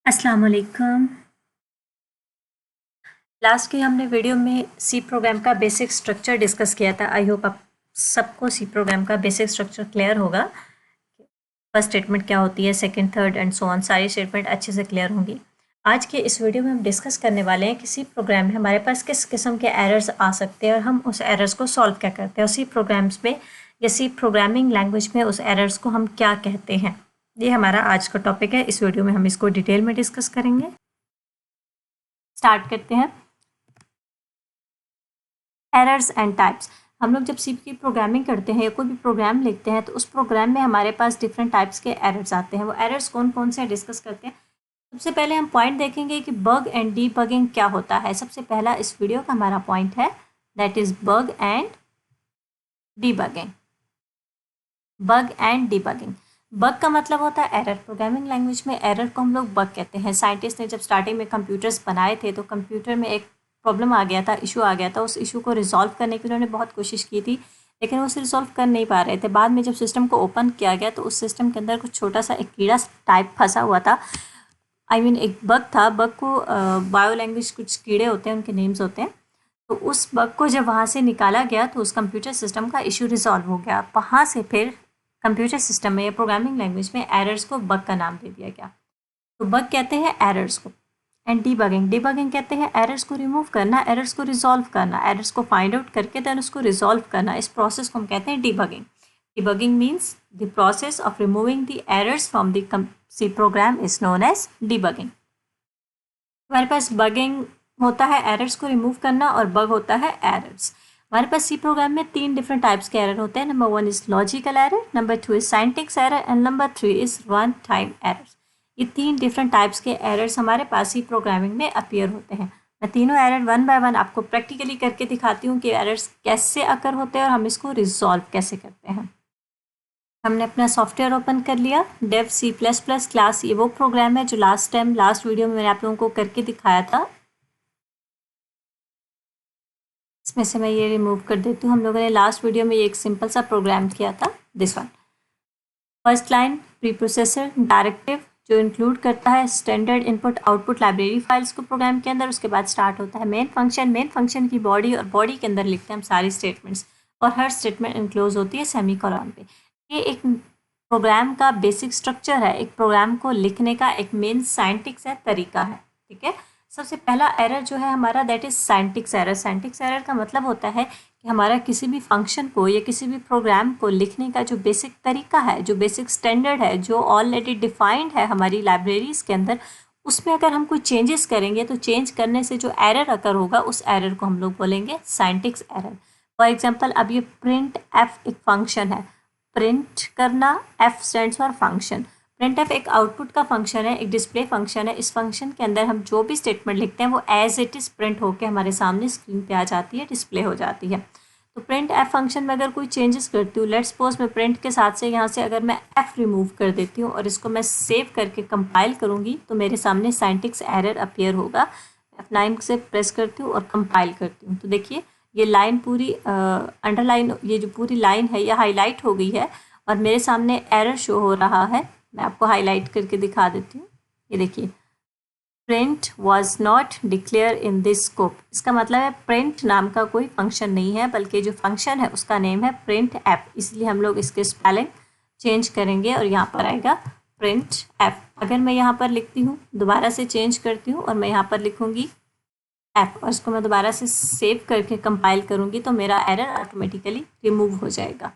अस्सलाम वालेकुम। लास्ट के हमने वीडियो में सी प्रोग्राम का बेसिक स्ट्रक्चर डिस्कस किया था। आई होप आप सबको सी प्रोग्राम का बेसिक स्ट्रक्चर क्लियर होगा। फर्स्ट स्टेटमेंट क्या होती है, second, third and so on, सारी स्टेटमेंट अच्छे से क्लियर होंगी। आज के इस वीडियो में हम डिस्कस करने वाले हैं कि सी प्रोग्राम में हमारे पास किस किस्म के एरर्स आ सकते हैं और हम उस एरर्स को सॉल्व क्या करते हैं, और सी प्रोग्राम्स में या सी प्रोग्रामिंग लैंग्वेज में उस एरर्स को हम क्या कहते हैं। ये हमारा आज का टॉपिक है। इस वीडियो में हम इसको डिटेल में डिस्कस करेंगे। स्टार्ट करते हैं। Errors and types. हम लोग जब सी की प्रोग्रामिंग करते हैं या कोई भी प्रोग्राम लिखते हैं तो उस प्रोग्राम में हमारे पास डिफरेंट टाइप्स के एरर्स आते हैं। वो एरर्स कौन कौन से डिस्कस करते हैं। सबसे पहले हम पॉइंट देखेंगे कि बग एंड डीबगिंग क्या होता है। सबसे पहला इस वीडियो का हमारा पॉइंट है, that is bug and debugging. Bug and debugging. Bug का मतलब होता है एरर। प्रोग्रामिंग लैंग्वेज में एरर को हम लोग बग कहते हैं। साइंटिस्ट ने जब स्टार्टिंग में कंप्यूटर्स बनाए थे तो कंप्यूटर में एक प्रॉब्लम आ गया था, इशू आ गया था। उस इशू को रिजॉल्व करने की उन्होंने बहुत कोशिश की थी, लेकिन वो उसे रिजॉल्व कर नहीं पा रहे थे। बाद में जब सिस्टम को ओपन किया गया तो उस सिस्टम के अंदर कुछ छोटा सा एक कीड़ा टाइप फंसा हुआ था। एक बग था। बग को बायो लैंग्वेज कुछ कीड़े होते हैं, उनके नेम्स होते हैं। तो उस बग को जब वहाँ से निकाला गया तो उस कंप्यूटर सिस्टम का इशू रिजॉल्व हो गया। वहाँ से फिर कंप्यूटर सिस्टम में या प्रोग्रामिंग लैंग्वेज में एरर्स को बग का नाम दे दिया गया। तो बग कहते हैं एरर्स को। एंड डीबगिंग, डीबगिंग कहते हैं एरर्स को रिमूव करना, एरर्स को रिजॉल्व करना, एरर्स को फाइंड आउट करके देन उसको रिजॉल्व करना। इस प्रोसेस को हम कहते हैं debugging. Debugging means the process of removing the errors from the C program is known as debugging. हमारे पास बगिंग होता है एरर्स को रिमूव करना, और बग होता है एरर्स। हमारे पास सी प्रोग्राम में 3 डिफरेंट टाइप्स के एरर होते हैं। Number 1 is logical error, number 2 is syntax error and number 3 is run time error. ये 3 डिफरेंट टाइप्स के एरर्स हमारे पास सी प्रोग्रामिंग में अपीयर होते हैं। मैं तीनों एरर वन बाय वन आपको प्रैक्टिकली करके दिखाती हूँ कि एरर्स कैसे अकर होते हैं और हम इसको रिजॉल्व कैसे करते हैं। हमने अपना सॉफ्टवेयर ओपन कर लिया। Dev C plus plus class, ये वो प्रोग्राम है जो लास्ट वीडियो में मैंने आप लोगों को करके दिखाया था। इसमें से मैं ये रिमूव कर देती हूँ। हम लोगों ने लास्ट वीडियो में ये एक सिंपल सा प्रोग्राम किया था, this one. First line pre processor directive जो इंक्लूड करता है standard input output library files को प्रोग्राम के अंदर। उसके बाद स्टार्ट होता है मेन फंक्शन। मेन फंक्शन की बॉडी, और बॉडी के अंदर लिखते हैं हम सारी स्टेटमेंट्स, और हर स्टेटमेंट इनक्लोज होती है सेमी कॉलन पे। ये एक प्रोग्राम का बेसिक स्ट्रक्चर है। एक प्रोग्राम को लिखने का एक मेन साइंटिक्स है, तरीका है। ठीक है। सबसे पहला एरर जो है हमारा, दैट इज साइंटिक्स एरर। साइंटिक्स एरर का मतलब होता है कि हमारा किसी भी फंक्शन को या किसी भी प्रोग्राम को लिखने का जो बेसिक तरीका है, जो बेसिक स्टैंडर्ड है, जो ऑलरेडी डिफाइंड है हमारी लाइब्रेरीज के अंदर, उसमें अगर हम कोई चेंजेस करेंगे तो चेंज करने से जो एरर अकर होगा उस एरर को हम लोग बोलेंगे साइंटिक्स एरर। फॉर एग्जाम्पल, अब ये प्रिंट एफ एक फंक्शन है। प्रिंट करना, F stands for function. Print F एक आउटपुट का फंक्शन है, एक डिस्प्ले फंक्शन है। इस फंक्शन के अंदर हम जो भी स्टेटमेंट लिखते हैं वो एज इट इज़ प्रिंट होकर हमारे सामने स्क्रीन पे आ जाती है, डिस्प्ले हो जाती है। तो प्रिंट एफ फंक्शन में अगर कोई चेंजेस करती हूँ, लेट्स सपोज मैं प्रिंट के साथ से यहाँ से अगर मैं एफ रिमूव कर देती हूँ और इसको मैं सेव करके कंपाइल करूँगी तो मेरे सामने साइंटिक्स एरर अपीयर होगा। F9 से प्रेस करती हूँ और कंपाइल करती हूँ तो देखिए ये लाइन पूरी अंडरलाइन, ये जो पूरी लाइन है ये हाईलाइट हो गई है और मेरे सामने एरर शो हो रहा है। मैं आपको हाईलाइट करके दिखा देती हूँ। ये देखिए, print was not declare in this scope. इसका मतलब है प्रिंट नाम का कोई फंक्शन नहीं है, बल्कि जो फंक्शन है उसका नेम है प्रिंट एफ। इसलिए हम लोग इसके स्पेलिंग चेंज करेंगे और यहाँ पर आएगा प्रिंट एफ। अगर मैं यहाँ पर लिखती हूँ, दोबारा से चेंज करती हूँ और मैं यहाँ पर लिखूँगी एफ और इसको मैं दोबारा से सेव करके कंपाइल करूँगी तो मेरा एरर ऑटोमेटिकली रिमूव हो जाएगा।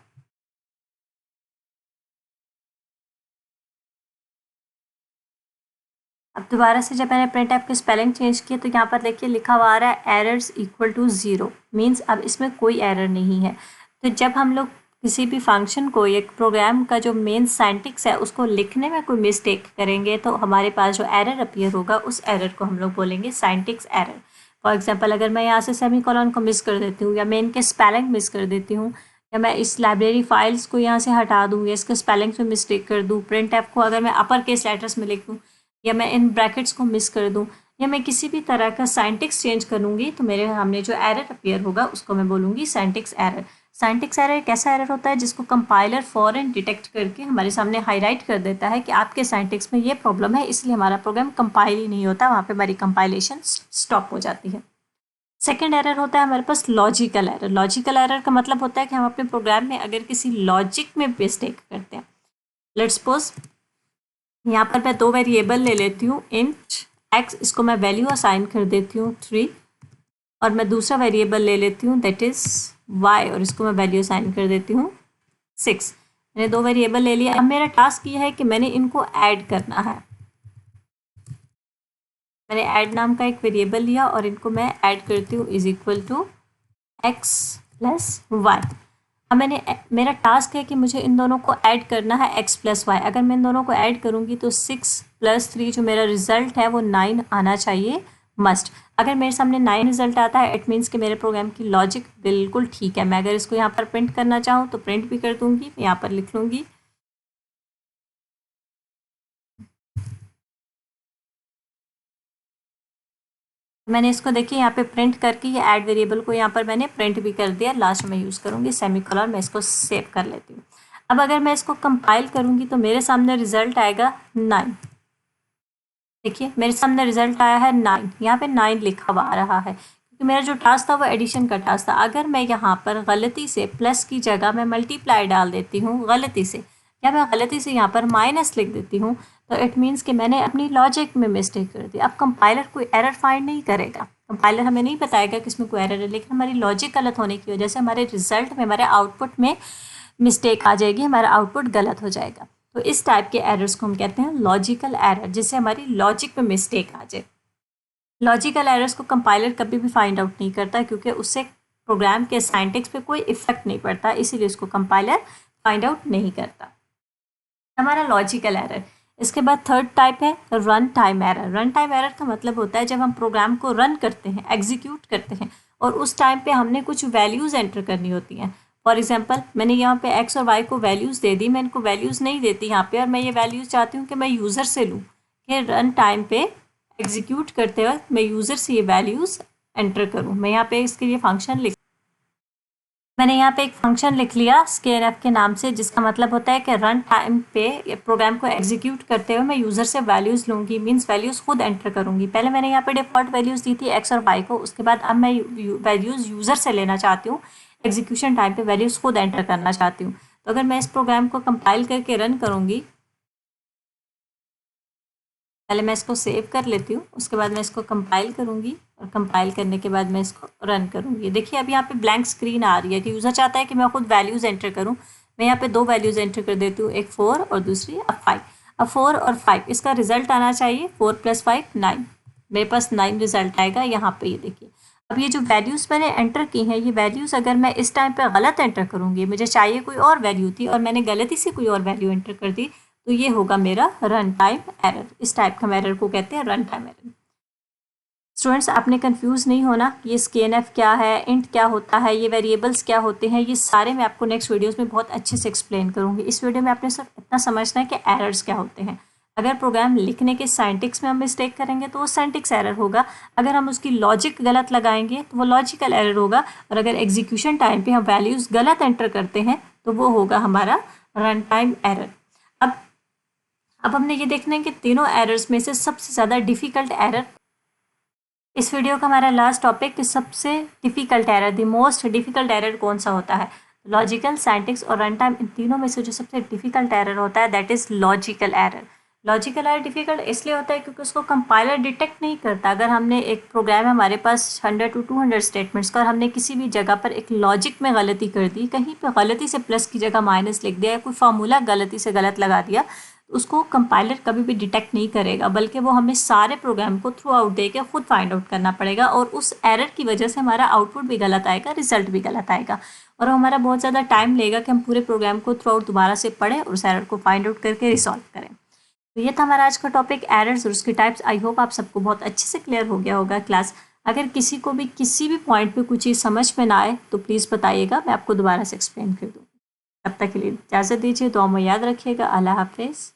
अब दोबारा से जब मैंने प्रिंट एफ की स्पेलिंग चेंज की तो यहाँ पर देखिए लिखा हुआ आ रहा है एरर्स इक्वल टू 0, मीन्स अब इसमें कोई एरर नहीं है। तो जब हम लोग किसी भी फंक्शन को, एक प्रोग्राम का जो मेन साइंटिक्स है उसको लिखने में कोई मिस्टेक करेंगे तो हमारे पास जो एरर अपीयर होगा उस एरर को हम लोग बोलेंगे साइंटिक्स एरर। फॉर एग्जाम्पल, अगर मैं यहाँ से सेमी कॉलन को मिस कर देती हूँ या मेन के स्पेलिंग मिस कर देती हूँ, या मैं इस लाइब्रेरी फाइल्स को यहाँ से हटा दूँ या इसके स्पेलिंग्स में मिस्टेक कर दूँ, प्रिंट एफ को अगर मैं अपर केस लेटर्स में लिख दूँ या मैं इन ब्रैकेट्स को मिस कर दूं या मैं किसी भी तरह का साइंटिक्स चेंज करूंगी तो मेरे सामने जो एरर अपीयर होगा उसको मैं बोलूँगी साइंटिक्स एरर। सिंटैक्स एरर एक ऐसा एरर होता है जिसको कंपाइलर फौरन डिटेक्ट करके हमारे सामने हाईलाइट कर देता है कि आपके सिंटैक्स में ये प्रॉब्लम है, इसलिए हमारा प्रोग्राम कंपाइल ही नहीं होता, वहाँ पे हमारी कंपाइलेशन स्टॉप हो जाती है। सेकेंड एरर होता है हमारे पास लॉजिकल एरर। लॉजिकल एरर का मतलब होता है कि हम अपने प्रोग्राम में अगर किसी लॉजिक में मिस्टेक करते हैं। लेट्स सपोज यहाँ पर मैं 2 वेरिएबल ले लेती हूँ, इंट एक्स, इसको मैं वैल्यू असाइन कर देती हूँ 3, और मैं दूसरा वेरिएबल ले लेती हूँ दैट इज वाई, और इसको मैं वैल्यू असाइन कर देती हूँ 6। मैंने 2 वेरिएबल ले लिया। अब मेरा टास्क ये है कि मैंने इनको ऐड करना है। मैंने ऐड नाम का एक वेरिएबल लिया और इनको मैं ऐड करती हूँ is equal to x plus y. अब मेरा टास्क है कि मुझे इन दोनों को ऐड करना है x प्लस वाई। अगर मैं इन दोनों को ऐड करूँगी तो 6 + 3 जो मेरा रिजल्ट है वो 9 आना चाहिए मस्ट। अगर मेरे सामने 9 रिजल्ट आता है इट मीन्स कि मेरे प्रोग्राम की लॉजिक बिल्कुल ठीक है। मैं अगर इसको यहाँ पर प्रिंट करना चाहूँ तो प्रिंट भी कर दूँगी, यहाँ पर लिख लूँगी मैंने इसको देखिए यहाँ पे प्रिंट करके ये ऐड वेरिएबल को यहाँ पर मैंने प्रिंट भी कर दिया। लास्ट में यूज़ करूँगी सेमीकोलन, मैं इसको सेव कर लेती हूँ। अब अगर मैं इसको कंपाइल करूँगी तो मेरे सामने रिजल्ट आएगा 9। देखिए मेरे सामने रिजल्ट आया है 9, यहाँ पे 9 लिखा हुआ आ रहा है क्योंकि मेरा जो टास्क था वो एडिशन का टास्क था। अगर मैं यहाँ पर गलती से प्लस की जगह मैं मल्टीप्लाई डाल देती हूँ गलती से, या मैं गलती से यहाँ पर माइनस लिख देती हूँ, तो इट मीन्स कि मैंने अपनी लॉजिक में मिस्टेक कर दी। अब कंपाइलर कोई एरर फाइंड नहीं करेगा, कंपाइलर हमें नहीं बताएगा कि इसमें कोई एरर है, लेकिन हमारी लॉजिक गलत होने की वजह से हमारे रिजल्ट में, हमारे आउटपुट में मिस्टेक आ जाएगी, हमारा आउटपुट गलत हो जाएगा। तो इस टाइप के एरर्स को हम कहते हैं लॉजिकल एरर, जिससे हमारी लॉजिक में मिस्टेक आ जाए। लॉजिकल एरर्स को कंपाइलर कभी भी फाइंड आउट नहीं करता क्योंकि उससे प्रोग्राम के सिंटैक्स पे कोई इफेक्ट नहीं पड़ता, इसीलिए उसको कंपाइलर फाइंड आउट नहीं करता। हमारा लॉजिकल एरर। इसके बाद थर्ड टाइप है run time error. Run time error का मतलब होता है जब हम प्रोग्राम को रन करते हैं, एग्जीक्यूट करते हैं, और उस टाइम पे हमने कुछ वैल्यूज़ एंटर करनी होती हैं। फॉर एग्जाम्पल मैंने यहाँ पे एक्स और वाई को वैल्यूज़ दे दी, मैं इनको वैल्यूज़ नहीं देती यहाँ पे, और मैं ये वैल्यूज़ चाहती हूँ कि मैं यूज़र से लूँ कि रन टाइम पे एग्जीक्यूट करते वक्त मैं यूज़र से ये वैल्यूज़ एंटर करूँ। मैं यहाँ पे इसके लिए फंक्शन मैंने यहाँ पे एक फंक्शन लिख लिया scanf के नाम से, जिसका मतलब होता है कि रन टाइम पे प्रोग्राम को एग्जीक्यूट करते हुए मैं यूज़र से वैल्यूज़ लूँगी, मीन्स वैल्यूज़ खुद एंटर करूँगी। पहले मैंने यहाँ पे डिफ़ॉल्ट वैल्यूज़ दी थी एक्स और वाई को, उसके बाद अब मैं वैल्यूज़ यूज़र से लेना चाहती हूँ, एग्जीक्यूशन टाइम पे वैल्यूज़ खुद एंटर करना चाहती हूँ। तो अगर मैं इस प्रोग्राम को कंपाइल करके रन करूँगी, पहले मैं इसको सेव कर लेती हूँ, उसके बाद मैं इसको कंपाइल करूँगी, और कंपाइल करने के बाद मैं इसको रन करूँगी। देखिए अब यहाँ पे ब्लैंक स्क्रीन आ रही है कि यूज़र चाहता है कि मैं खुद वैल्यूज़ एंटर करूँ। मैं यहाँ पे 2 वैल्यूज़ एंटर कर देती हूँ, एक 4 और दूसरी 5। अब 4 और 5 इसका रिजल्ट आना चाहिए 4 + 5 9। मेरे पास 9 रिजल्ट आएगा यहाँ पे। ये देखिए अब ये जो वैल्यूज़ मैंने एंटर की हैं, ये वैल्यूज़ अगर मैं इस टाइम पर गलत एंटर करूँगी, मुझे चाहिए कोई और वैल्यू थी और मैंने गलती से कोई और वैल्यू एंटर कर दी, तो ये होगा मेरा रन टाइम एरर। इस टाइप का एरर को कहते हैं रन टाइम एरर। स्टूडेंट्स आपने कंफ्यूज नहीं होना, ये scanf क्या है, इंट क्या होता है, ये वेरिएबल्स क्या होते हैं, ये सारे मैं आपको नेक्स्ट वीडियोस में बहुत अच्छे से एक्सप्लेन करूँगी। इस वीडियो में आपने सिर्फ इतना समझना है कि एरर्स क्या होते हैं। अगर प्रोग्राम लिखने के सिंटैक्स में हम मिस्टेक करेंगे तो वो सिंटैक्स एरर होगा, अगर हम उसकी लॉजिक गलत लगाएंगे तो वो लॉजिकल एरर होगा, और अगर एग्जीक्यूशन टाइम पे हम वैल्यूज़ गलत एंटर करते हैं तो वो होगा हमारा रन टाइम एरर। अब हमने ये देखना है कि तीनों एरर्स में से सबसे ज़्यादा डिफ़िकल्ट एरर, इस वीडियो का हमारा लास्ट टॉपिक कि सबसे difficult error, the most difficult error कौन सा होता है। लॉजिकल, सिंटैक्स और रन टाइम, इन तीनों में से जो सबसे डिफ़िकल्ट एरर होता है that is logical error. Logical error difficult इसलिए होता है क्योंकि उसको कंपाइलर डिटेक्ट नहीं करता। अगर हमने एक प्रोग्राम है हमारे पास 100 to 200 स्टेटमेंट्स का, और हमने किसी भी जगह पर एक लॉजिक में गलती कर दी, कहीं पर गलती से प्लस की जगह माइनस लिख दिया, या कोई फार्मूला गलती से गलत लगा दिया, उसको कंपाइलर कभी भी डिटेक्ट नहीं करेगा, बल्कि वो हमें सारे प्रोग्राम को थ्रू आउट दे के खुद फाइंड आउट करना पड़ेगा, और उस एरर की वजह से हमारा आउटपुट भी गलत आएगा, रिजल्ट भी गलत आएगा, और हमारा बहुत ज़्यादा टाइम लगेगा कि हम पूरे प्रोग्राम को थ्रू आउट दोबारा से पढ़ें और उस एरर को फाइंड आउट करके रिसॉल्व करें। तो ये था हमारा आज का टॉपिक एरर्स और उसके टाइप्स। आई होप आप सबको बहुत अच्छे से क्लियर हो गया होगा क्लास। अगर किसी को भी किसी भी पॉइंट पे कुछ चीज़ समझ में ना आए तो प्लीज़ बताइएगा, मैं आपको दोबारा से एक्सप्लेन कर दूँगी। तब तक के लिए इजाज़त दीजिए, दुआ में याद रखिएगा। अल्लाह हाफिज़।